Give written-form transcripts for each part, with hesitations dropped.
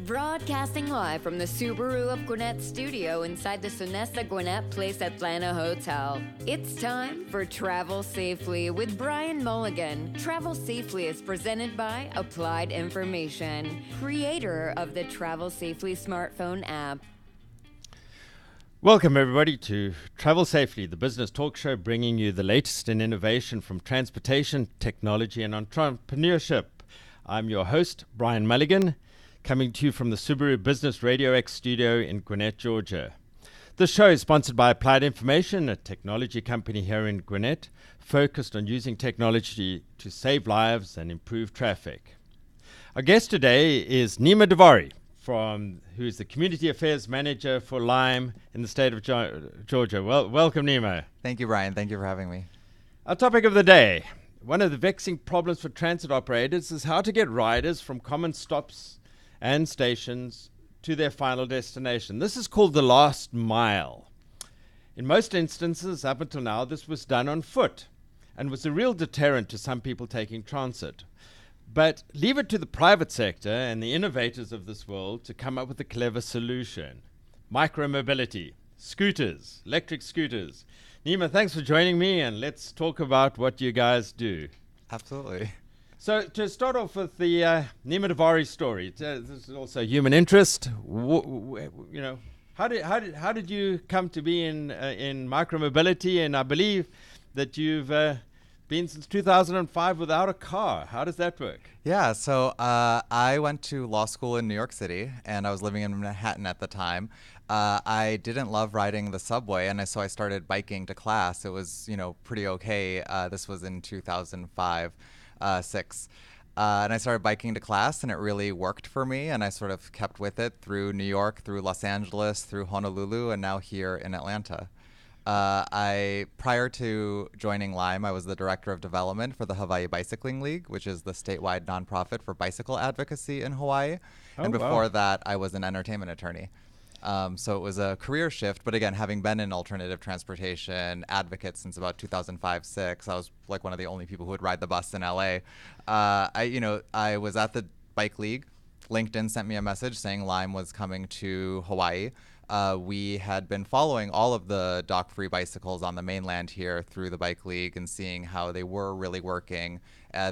Broadcasting live from the Subaru of Gwinnett studio inside the Sonesta Gwinnett Place Atlanta Hotel. It's time for Travel Safely with Bryan Mulligan. Travel Safely is presented by Applied Information, creator of the Travel Safely smartphone app. Welcome, everybody, to Travel Safely, the business talk show bringing you the latest in innovation from transportation, technology, and entrepreneurship. I'm your host, Bryan Mulligan, coming to you from the Subaru Business RadioX studio in Gwinnett, Georgia. This show is sponsored by Applied Information, a technology company here in Gwinnett, focused on using technology to save lives and improve traffic. Our guest today is Nami Daivari, who's the Community Affairs Manager for Lime in the state of Georgia. Welcome, Nima. Thank you, Bryan. Thank you for having me. Our topic of the day. One of the vexing problems for transit operators is how to get riders from common stops and stations to their final destination. This is called the last mile. In most instances, up until now, this was done on foot and was a real deterrent to some people taking transit. But leave it to the private sector and the innovators of this world to come up with a clever solution. Micromobility, scooters, electric scooters. Nima, thanks for joining me, and let's talk about what you guys do. Absolutely. So to start off with the Nami Daivari story, this is also human interest. How did you come to be in micromobility? And I believe that you've been since 2005 without a car. How does that work? Yeah, so I went to law school in New York City, and I was living in Manhattan at the time. I didn't love riding the subway, and so I started biking to class. It was, pretty okay. This was in 2005, 6. And I started biking to class, and it really worked for me, and I sort of kept with it through New York, through Los Angeles, through Honolulu, and now here in Atlanta. Prior to joining Lime, I was the director of development for the Hawaii Bicycling League, which is the statewide nonprofit for bicycle advocacy in Hawaii. And before that, I was an entertainment attorney. So it was a career shift. But again, having been an alternative transportation advocate since about 2005, 6, I was like one of the only people who would ride the bus in LA. I was at the bike league. LinkedIn sent me a message saying Lime was coming to Hawaii. We had been following all of the dock-free bicycles on the mainland here through the bike league and seeing how they were really working.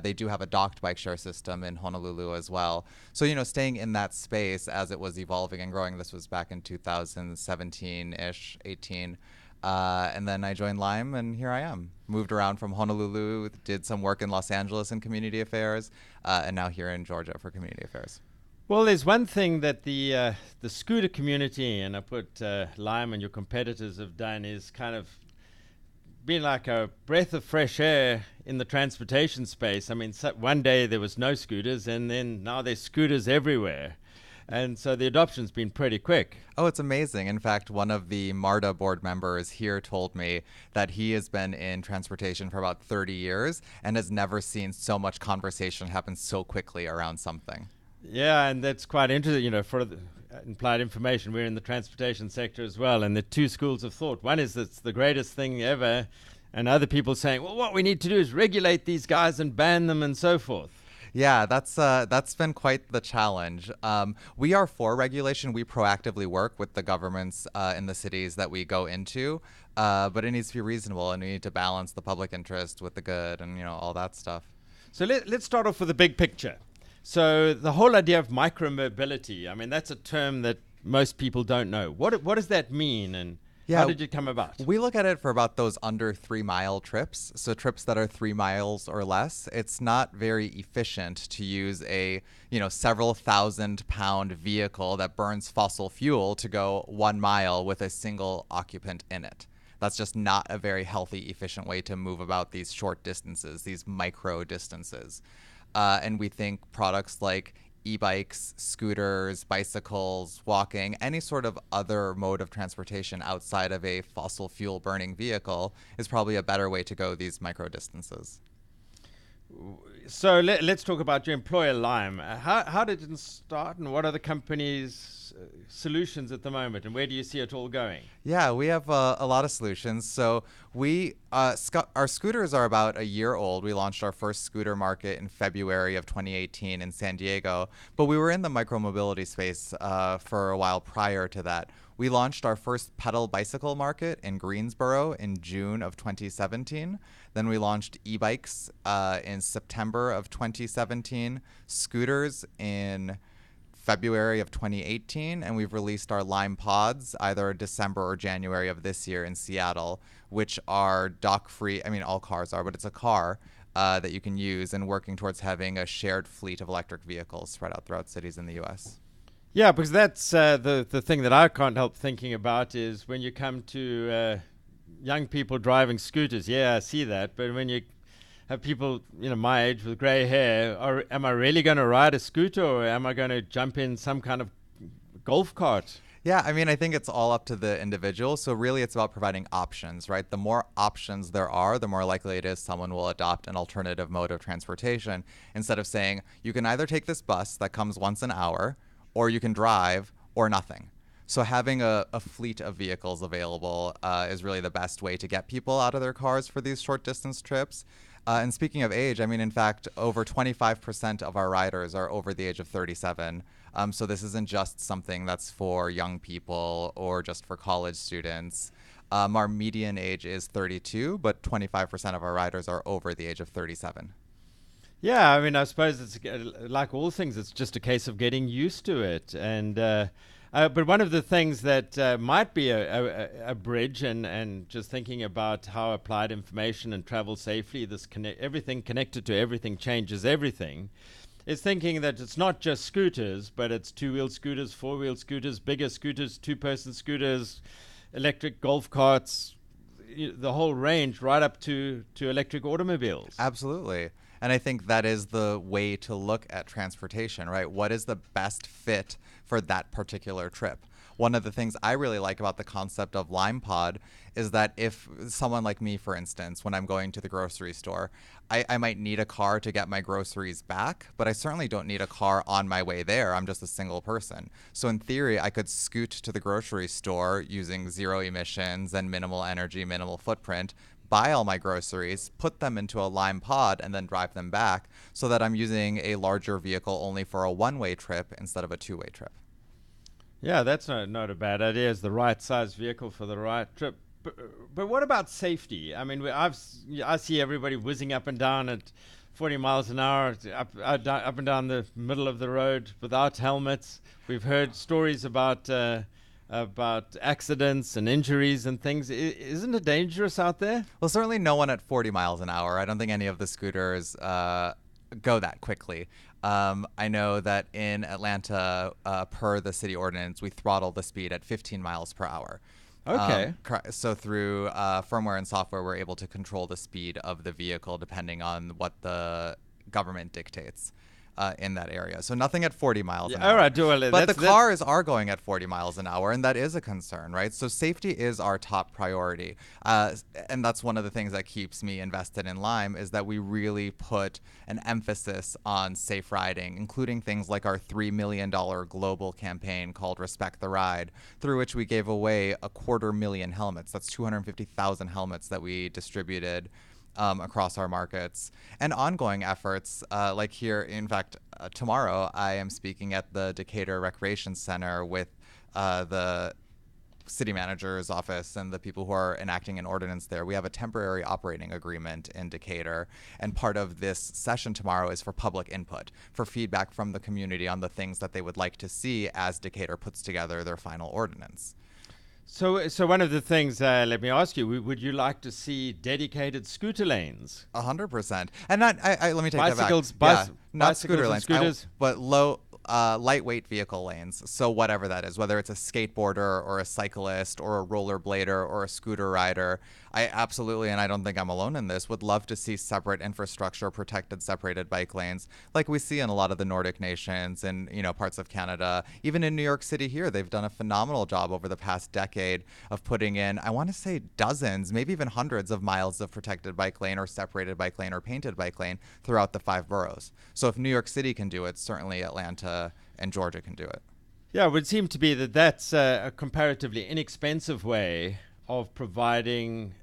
They do have a docked bike share system in Honolulu as well. So, staying in that space as it was evolving and growing, this was back in 2017-ish, 18. And then I joined Lime, and here I am. Moved around from Honolulu, did some work in Los Angeles in community affairs, and now here in Georgia for community affairs. Well, there's one thing that the scooter community, and I put Lime and your competitors have done, is kind of been like a breath of fresh air in the transportation space. I mean, one day there was no scooters, and then now there's scooters everywhere. And so the adoption's been pretty quick. Oh, it's amazing. In fact, one of the MARTA board members here told me that he has been in transportation for about 30 years and has never seen so much conversation happen so quickly around something. Yeah, and that's quite interesting. For the Applied Information, we're in the transportation sector as well, and the two schools of thought. One is it's the greatest thing ever, and other people saying, well, what we need to do is regulate these guys and ban them and so forth. Yeah, that's been quite the challenge. We are for regulation. We proactively work with the governments in the cities that we go into, but it needs to be reasonable, and we need to balance the public interest with the good and all that stuff. So let's start off with the big picture. So the whole idea of micromobility, I mean, that's a term that most people don't know. What does that mean, and how did it come about? We look at it for about those under 3-mile trips, so trips that are 3 miles or less. It's not very efficient to use a several thousand-pound vehicle that burns fossil fuel to go 1 mile with a single occupant in it. That's just not a very healthy, efficient way to move about these short distances, these micro distances. And we think products like e-bikes, scooters, bicycles, walking, any sort of other mode of transportation outside of a fossil fuel burning vehicle is probably a better way to go these micro distances. So let's talk about your employer, Lime. How did it start, and what are the company's solutions at the moment, and where do you see it all going? Yeah, we have a lot of solutions. So our scooters are about a year old. We launched our first scooter market in February of 2018 in San Diego, but we were in the micromobility space for a while prior to that. We launched our first pedal bicycle market in Greensboro in June of 2017. Then we launched e-bikes in September of 2017, scooters in February of 2018, and we've released our Lime Pods either December or January of this year in Seattle, which are dock-free. I mean, all cars are, but it's a car that you can use, and working towards having a shared fleet of electric vehicles spread out throughout cities in the U.S. Yeah, because that's the thing that I can't help thinking about is when you come to young people driving scooters. Yeah, I see that. But when you have people, my age with grey hair, am I really going to ride a scooter, or am I going to jump in some kind of golf cart? Yeah, I mean, I think it's all up to the individual. So really, it's about providing options, right? The more options there are, the more likely it is someone will adopt an alternative mode of transportation instead of saying, you can either take this bus that comes once an hour, or you can drive, or nothing. So having a fleet of vehicles available is really the best way to get people out of their cars for these short distance trips. And speaking of age, I mean, in fact, over 25% of our riders are over the age of 37. So this isn't just something that's for young people or just for college students. Our median age is 32, but 25% of our riders are over the age of 37. Yeah, I mean, I suppose it's like all things, it's just a case of getting used to it. And but one of the things that might be a bridge, and just thinking about how applied information and travel safely, everything connected to everything changes everything, is thinking that it's not just scooters, but it's two-wheel scooters, four-wheel scooters, bigger scooters, two-person scooters, electric golf carts, the whole range, right up to electric automobiles. Absolutely. And I think that is the way to look at transportation, right? What is the best fit for that particular trip? One of the things I really like about the concept of Lime Pod is that if someone like me, for instance, when I'm going to the grocery store, I might need a car to get my groceries back, but I certainly don't need a car on my way there. I'm just a single person. So in theory, I could scoot to the grocery store using zero emissions and minimal energy, minimal footprint, buy all my groceries, put them into a Lime Pod, and then drive them back so that I'm using a larger vehicle only for a one-way trip instead of a two-way trip. Yeah, that's not a bad idea. It's the right size vehicle for the right trip. But what about safety? I mean, I see everybody whizzing up and down at 40 miles an hour, up and down the middle of the road without helmets. We've heard stories about accidents and injuries and things. Isn't it dangerous out there? Well, certainly no one at 40 miles an hour. I don't think any of the scooters go that quickly. I know that in Atlanta, per the city ordinance, we throttle the speed at 15 miles per hour. Okay. So through firmware and software, we're able to control the speed of the vehicle depending on what the government dictates in that area. So nothing at 40 miles an hour. All right, but the cars are going at 40 miles an hour, and that is a concern, right? So safety is our top priority. And that's one of the things that keeps me invested in Lime is that we really put an emphasis on safe riding, including things like our $3 million global campaign called Respect the Ride, through which we gave away 250,000 helmets. That's 250,000 helmets that we distributed across our markets, and ongoing efforts like here. In fact, tomorrow I am speaking at the Decatur Recreation Center with the city manager's office and the people who are enacting an ordinance there. We have a temporary operating agreement in Decatur, and part of this session tomorrow is for public input, for feedback from the community on the things that they would like to see as Decatur puts together their final ordinance. So one of the things, let me ask you, would you like to see dedicated scooter lanes? 100%. And not, let me take bicycles, that back. Not scooter lanes, scooters. But lightweight vehicle lanes. So whatever that is, whether it's a skateboarder or a cyclist or a rollerblader or a scooter rider, I absolutely, and I don't think I'm alone in this, would love to see separate infrastructure, protected, separated bike lanes, like we see in a lot of the Nordic nations and, parts of Canada. Even in New York City here, they've done a phenomenal job over the past decade of putting in, I want to say dozens, maybe even hundreds of miles of protected bike lane or separated bike lane or painted bike lane throughout the 5 boroughs. So if New York City can do it, certainly Atlanta and Georgia can do it. Yeah, it would seem to be that that's a comparatively inexpensive way of providing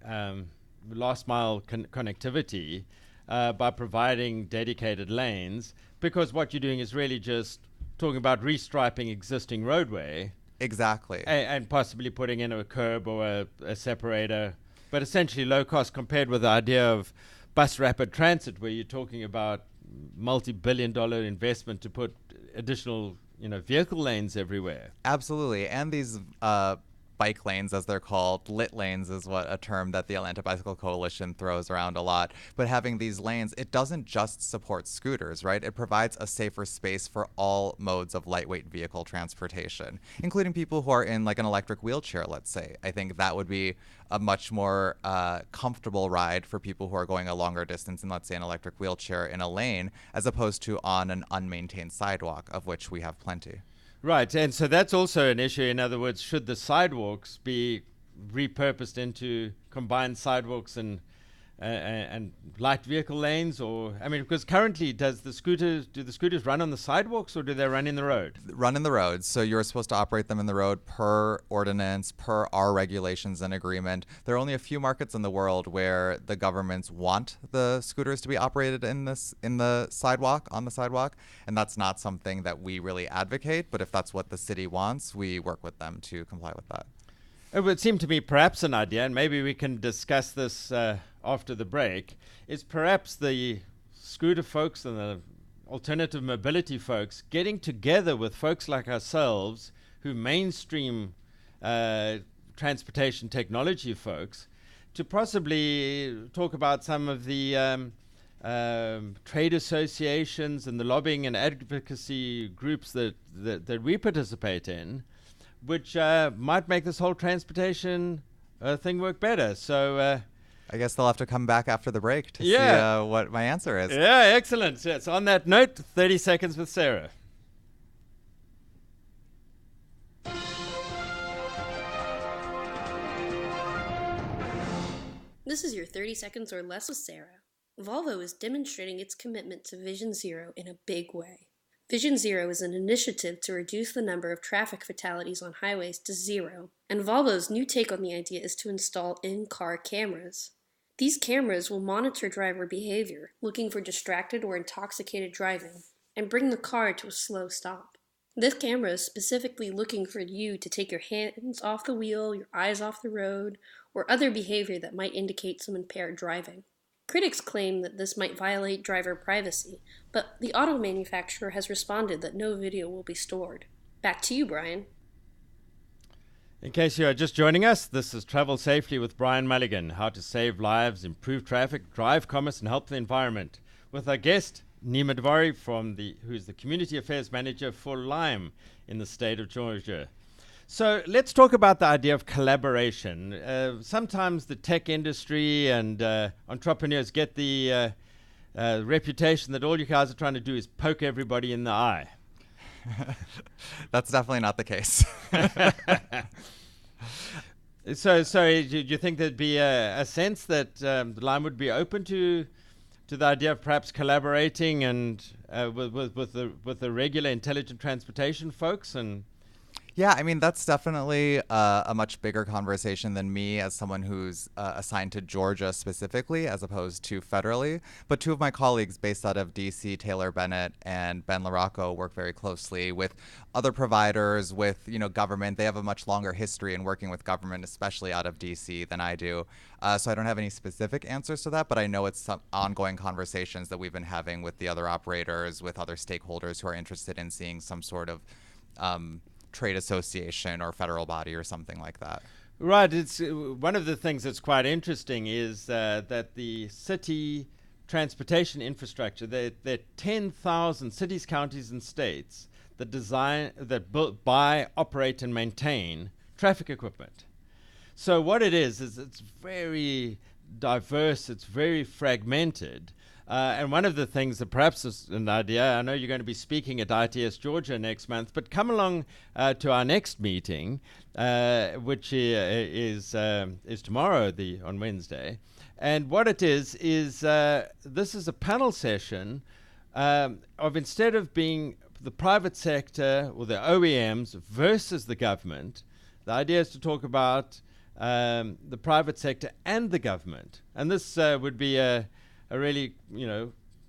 last mile connectivity by providing dedicated lanes, because what you're doing is really just talking about restriping existing roadway. Exactly. And possibly putting in a curb or a separator, but essentially low cost compared with the idea of bus rapid transit, where you're talking about multi-billion-dollar investment to put additional vehicle lanes everywhere. Absolutely. And these bike lanes, as they're called, lit lanes is what a term that the Atlanta Bicycle Coalition throws around a lot. But having these lanes, it doesn't just support scooters, right? It provides a safer space for all modes of lightweight vehicle transportation, including people who are in like an electric wheelchair, let's say. I think that would be a much more comfortable ride for people who are going a longer distance in, let's say, an electric wheelchair in a lane, as opposed to on an unmaintained sidewalk, of which we have plenty. Right, and so that's also an issue. In other words, should the sidewalks be repurposed into combined sidewalks and light vehicle lanes, or because currently do the scooters run on the sidewalks, or do they run in the road? Run in the road. So you're supposed to operate them in the road per ordinance, per our regulations and agreement. There are only a few markets in the world where the governments want the scooters to be operated on the sidewalk, and that's not something that we really advocate. But if that's what the city wants, we work with them to comply with that. It would seem to me perhaps an idea, and maybe we can discuss this after the break, is perhaps the scooter folks and the alternative mobility folks getting together with folks like ourselves who mainstream transportation technology folks to possibly talk about some of the trade associations and the lobbying and advocacy groups that we participate in, which might make this whole transportation thing work better. So I guess they'll have to come back after the break to see what my answer is. Yeah, excellent. Yes. On that note, 30 seconds with Sarah. This is your 30 seconds or less with Sarah. Volvo is demonstrating its commitment to Vision Zero in a big way. Vision Zero is an initiative to reduce the number of traffic fatalities on highways to zero, and Volvo's new take on the idea is to install in-car cameras. These cameras will monitor driver behavior, looking for distracted or intoxicated driving, and bring the car to a slow stop. This camera is specifically looking for you to take your hands off the wheel, your eyes off the road, or other behavior that might indicate some impaired driving. Critics claim that this might violate driver privacy, but the auto manufacturer has responded that no video will be stored. Back to you, Bryan. In case you are just joining us, this is Travel Safely with Bryan Mulligan, how to save lives, improve traffic, drive commerce, and help the environment. With our guest, Nami Daivari, who's the Community Affairs Manager for Lime in the state of Georgia. So let's talk about the idea of collaboration. Sometimes the tech industry and entrepreneurs get the reputation that all you guys are trying to do is poke everybody in the eye. That's definitely not the case. So do you think there'd be a sense that Lime would be open to the idea of perhaps collaborating and with the regular intelligent transportation folks? And yeah, I mean, that's definitely a much bigger conversation than me as someone who's assigned to Georgia specifically as opposed to federally. But two of my colleagues based out of DC, Taylor Bennett and Ben LaRocco, work very closely with other providers, with government. They have a much longer history in working with government, especially out of DC, than I do. So I don't have any specific answers to that, but I know it's some ongoing conversations that we've been having with the other operators, with other stakeholders who are interested in seeing some sort of trade association or federal body or something like that. Right. It's one of the things that's quite interesting is that the city transportation infrastructure, there are 10,000 cities, counties, and states that buy, operate, and maintain traffic equipment. So what it is it's very diverse, it's very fragmented. And one of the things that perhaps is an idea, I know you're going to be speaking at ITS Georgia next month, but come along to our next meeting, which is tomorrow, on Wednesday. And what it is this is a panel session of, instead of being the private sector or the OEMs versus the government, the idea is to talk about the private sector and the government. And this would be a really,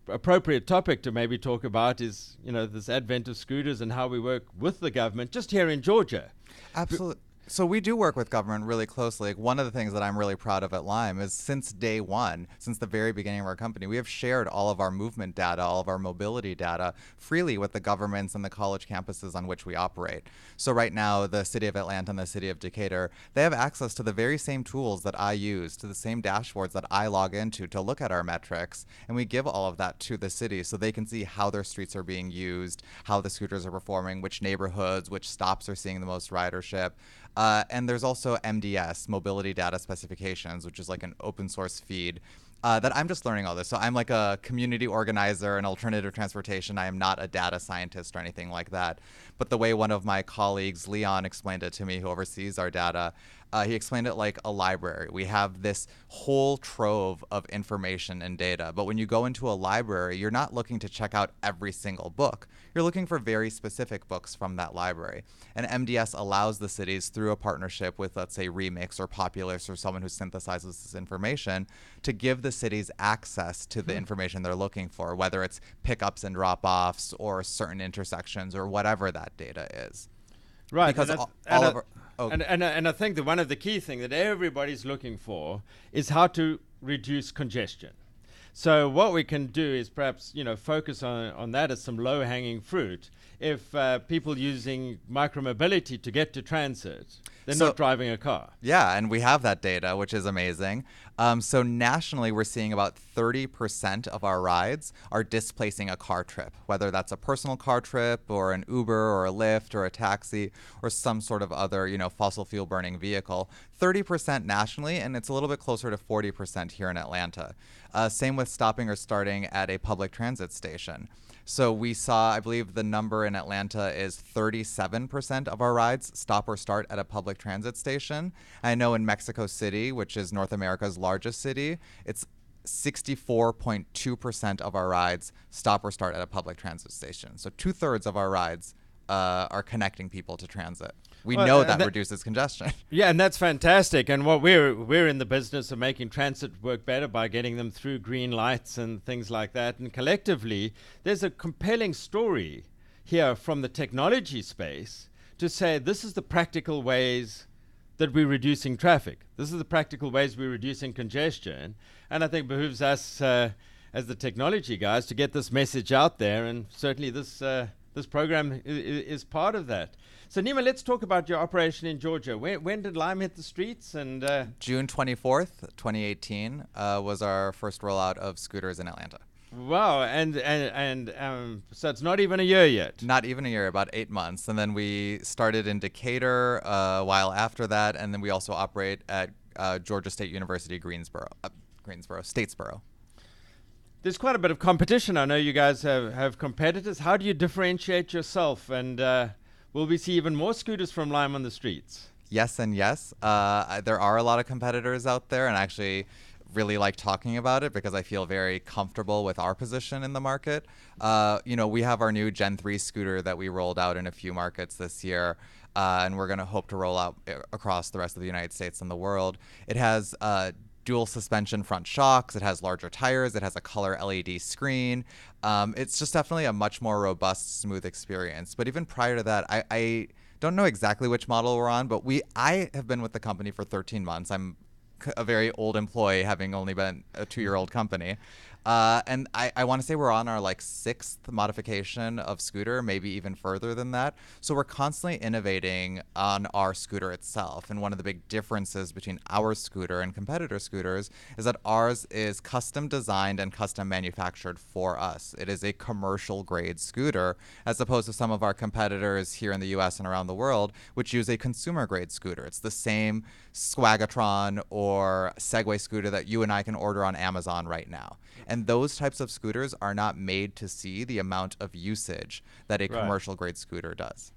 appropriate topic to maybe talk about is, this advent of scooters and how we work with the government just here in Georgia. Absolutely. So we do work with government really closely. Like, one of the things that I'm really proud of at Lime is since day one, since the very beginning of our company, we have shared all of our movement data, all of our mobility data freely with the governments and the college campuses on which we operate. So right now, the city of Atlanta and the city of Decatur, they have access to the very same tools that I use, to the same dashboards that I log into to look at our metrics. And we give all of that to the city so they can see how their streets are being used, how the scooters are performing, which neighborhoods, which stops are seeing the most ridership. And there's also MDS, Mobility Data Specifications, which is like an open source feed that I'm just learning all this. So I'm like a community organizer in alternative transportation. I am not a data scientist or anything like that. But the way one of my colleagues, Leon, explained it to me, who oversees our data, he explained it like a library. We have this whole trove of information and data. But when you go into a library, you're not looking to check out every single book. You're looking for very specific books from that library. And MDS allows the cities, through a partnership with, let's say, Remix or Populous or someone who synthesizes this information, to give the cities access to the information they're looking for, whether it's pickups and drop-offs or certain intersections or whatever that data is. Right. Because and I think that one of the key things that everybody's looking for is how to reduce congestion. So what we can do is perhaps, focus on that as some low-hanging fruit. If people using micromobility to get to transit, they're not driving a car. Yeah, and we have that data, which is amazing. So nationally, we're seeing about 30% of our rides are displacing a car trip, whether that's a personal car trip or an Uber or a Lyft or a taxi or some sort of other, fossil fuel burning vehicle. 30% nationally, and it's a little bit closer to 40% here in Atlanta. Same with stopping or starting at a public transit station. So we saw, I believe the number in Atlanta is 37% of our rides stop or start at a public transit station. I know in Mexico City, which is North America's largest city, it's 64.2% of our rides stop or start at a public transit station. So 2/3 of our rides are connecting people to transit. We know that reduces congestion. Yeah, and that's fantastic. And what we're in the business of making transit work better by getting them through green lights and things like that. And collectively, there's a compelling story here from the technology space to say this is the practical ways that we're reducing traffic. This is the practical ways we're reducing congestion. And I think it behooves us as the technology guys to get this message out there. And certainly this program is part of that. So Nima, let's talk about your operation in Georgia. When did Lime hit the streets? And June 24th, 2018 was our first rollout of scooters in Atlanta. Wow, and so it's not even a year yet. Not even a year, about 8 months. And then we started in Decatur a while after that, and then we also operate at Georgia State University, Statesboro. There's quite a bit of competition. I know you guys have competitors. How do you differentiate yourself? And will we see even more scooters from Lime on the streets? Yes and yes. There are a lot of competitors out there, and I actually really like talking about it because I feel very comfortable with our position in the market. We have our new Gen 3 scooter that we rolled out in a few markets this year, and we're going to hope to roll out across the rest of the United States and the world. It has dual suspension front shocks. It has larger tires. It has a color LED screen. It's just definitely a much more robust, smooth experience. But even prior to that, I don't know exactly which model we're on, but I have been with the company for 13 months. I'm a very old employee, having only been a 2-year-old company. And I want to say we're on our like 6th modification of scooter, maybe even further than that. So we're constantly innovating on our scooter itself. And one of the big differences between our scooter and competitor scooters is that ours is custom designed and custom manufactured for us. It is a commercial grade scooter, as opposed to some of our competitors here in the US and around the world, which use a consumer grade scooter. It's the same Swagatron or Segway scooter that you and I can order on Amazon right now. And those types of scooters are not made to see the amount of usage that a commercial grade scooter does.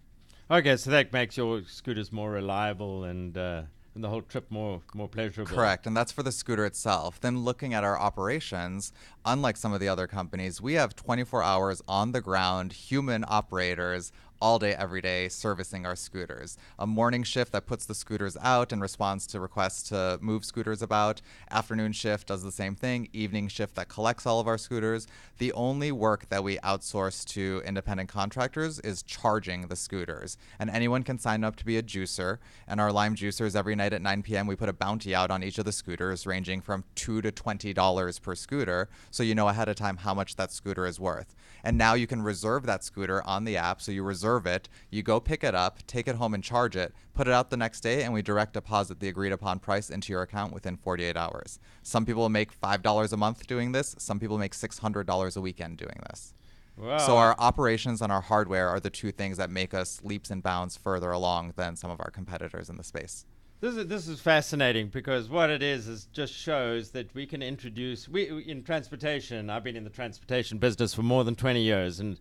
Okay, so that makes your scooters more reliable and the whole trip more pleasurable. Correct, and that's for the scooter itself. Then looking at our operations, unlike some of the other companies, we have 24 hours on the ground, human operators all day, every day, servicing our scooters. A morning shift that puts the scooters out and responds to requests to move scooters about. Afternoon shift does the same thing. Evening shift that collects all of our scooters. The only work that we outsource to independent contractors is charging the scooters. And anyone can sign up to be a juicer. And our Lime juicers, every night at 9 p.m., we put a bounty out on each of the scooters, ranging from $2 to $20 per scooter, so you know ahead of time how much that scooter is worth. And now you can reserve that scooter on the app. So you reserve it, you go pick it up, take it home and charge it, put it out the next day, and we direct deposit the agreed upon price into your account within 48 hours. Some people make $5 a month doing this. Some people make $600 a weekend doing this. Wow. So our operations and our hardware are the two things that make us leaps and bounds further along than some of our competitors in the space. This is fascinating, because what it is just shows that we can introduce, we in transportation, I've been in the transportation business for more than 20 years, and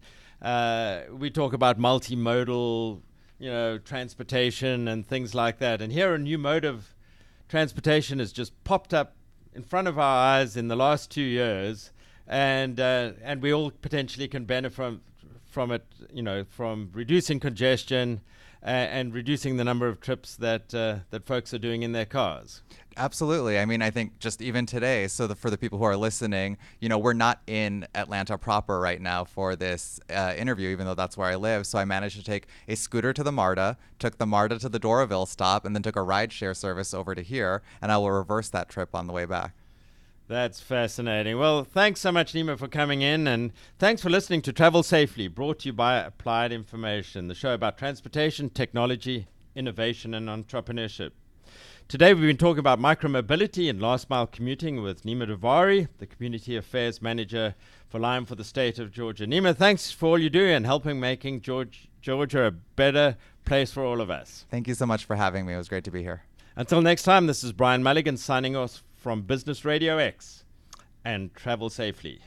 we talk about multimodal, transportation and things like that. And here a new mode of transportation has just popped up in front of our eyes in the last 2 years, and we all potentially can benefit from it, from reducing congestion and reducing the number of trips that folks are doing in their cars. Absolutely. I mean, I think just even today, for the people who are listening, we're not in Atlanta proper right now for this interview, even though that's where I live. So I managed to take a scooter to the MARTA, took the MARTA to the Doraville stop, and then took a rideshare service over to here, and I will reverse that trip on the way back. That's fascinating. Well, thanks so much, Nima, for coming in, and thanks for listening to Travel Safely, brought to you by Applied Information, the show about transportation, technology, innovation, and entrepreneurship. Today, we've been talking about micromobility and last-mile commuting with Nami Daivari, the Community Affairs Manager for Lime for the state of Georgia. Nima, thanks for all you do and helping making Georgia a better place for all of us. Thank you so much for having me. It was great to be here. Until next time, this is Bryan Mulligan signing off from Business RadioX, and travel safely.